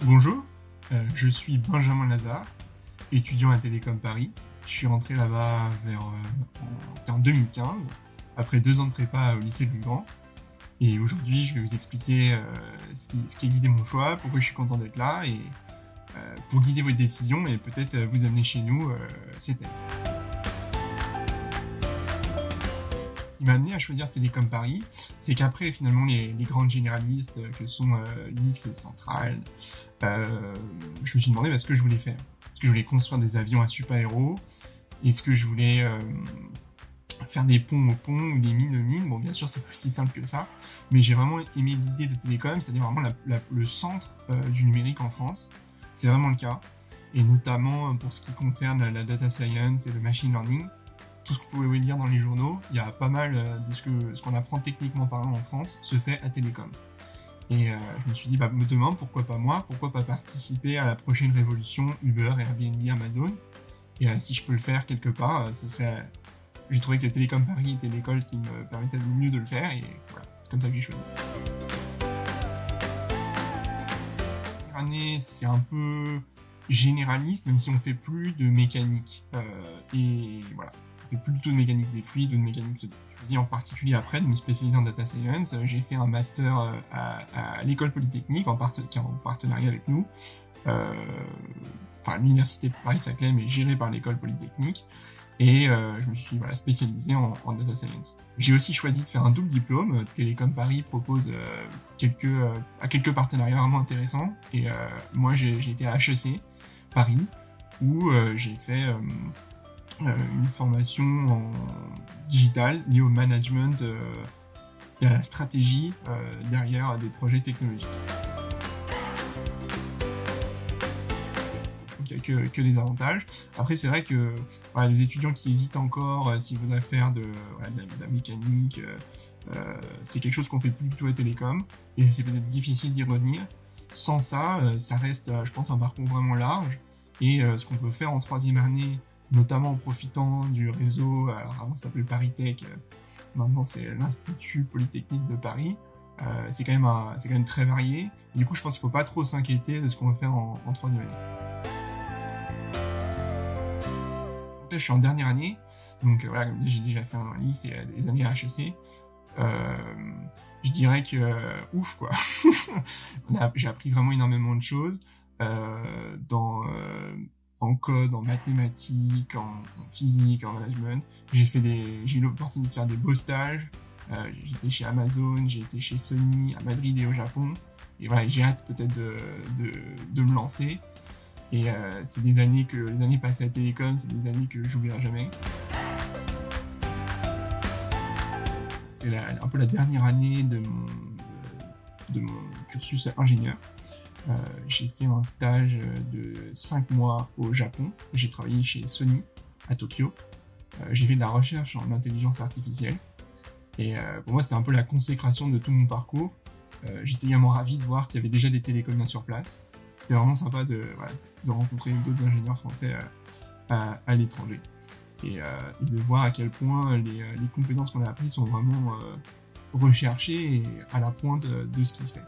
Bonjour, je suis Benjamin Lazare, étudiant à Télécom Paris. Je suis rentré là-bas c'était en 2015, après 2 ans de prépa au lycée Louis Grand. Et aujourd'hui, je vais vous expliquer ce qui a guidé mon choix, pourquoi je suis content d'être là, et pour guider votre décision et peut-être vous amener chez nous cette année. Ce qui m'a amené à choisir Télécom Paris, c'est qu'après finalement les grandes généralistes que sont l'X et Centrale, je me suis demandé ce que je voulais faire. Est-ce que je voulais construire des avions à super-héros? Est-ce que je voulais faire des ponts aux ponts ou des mines aux mines? Bon, bien sûr, c'est pas aussi simple que ça, mais j'ai vraiment aimé l'idée de Télécom, c'est-à-dire vraiment le centre du numérique en France. C'est vraiment le cas, et notamment pour ce qui concerne la data science et le machine learning. Tout ce que vous pouvez lire dans les journaux, il y a pas mal de ce qu'on apprend techniquement parlant en France se fait à Télécom. Et je me suis dit, demain, pourquoi pas moi? Pourquoi pas participer à la prochaine révolution Uber, Airbnb, Amazon? Et si je peux le faire quelque part, j'ai trouvé que Télécom Paris était l'école qui me permettait le mieux de le faire, et voilà, c'est comme ça que j'ai choisi. La première année, c'est un peu généraliste, même si on fait plus de mécanique. Et voilà, on fait plus du tout de mécanique des fluides ou de mécanique solide. Je choisis en particulier après de me spécialiser en data science. J'ai fait un master à l'école polytechnique qui est en partenariat avec nous. L'université Paris-Saclay, mais gérée par l'école polytechnique. Et je me suis spécialisé en data science. J'ai aussi choisi de faire un double diplôme. Télécom Paris propose quelques partenariats vraiment intéressants. Et moi, j'ai été à HEC Paris, où j'ai fait une formation en digital liée au management et à la stratégie derrière des projets technologiques. Donc il n'y a que des avantages. Après, c'est vrai que les étudiants qui hésitent encore s'ils voudraient faire de la mécanique, c'est quelque chose qu'on fait plus du tout à Télécom, et c'est peut-être difficile d'y revenir. Sans ça, ça reste, je pense, un parcours vraiment large, et ce qu'on peut faire en 3e année, notamment en profitant du réseau, alors avant ça s'appelait ParisTech, maintenant c'est l'Institut Polytechnique de Paris, c'est quand même très varié, et du coup je pense qu'il ne faut pas trop s'inquiéter de ce qu'on va faire en 3e année. Donc là je suis en dernière année, donc comme j'ai déjà fait un lycée et des années à HEC, je dirais que ouf quoi. J'ai appris vraiment énormément de choses en code, en mathématiques, en physique, en management. J'ai eu l'opportunité de faire des beaux stages. J'étais chez Amazon, j'ai été chez Sony à Madrid et au Japon. Et voilà, j'ai hâte peut-être de me lancer. Et les années passées à Télécom, c'est des années que j'oublierai jamais. C'était un peu la dernière année de mon cursus ingénieur. J'ai fait un stage de 5 mois au Japon. J'ai travaillé chez Sony à Tokyo. J'ai fait de la recherche en intelligence artificielle. Et pour moi, c'était un peu la consécration de tout mon parcours. J'étais également ravi de voir qu'il y avait déjà des télécomiens sur place. C'était vraiment sympa de rencontrer d'autres ingénieurs français à l'étranger. Et de voir à quel point les compétences qu'on a apprises sont vraiment recherchées et à la pointe de ce qui se fait.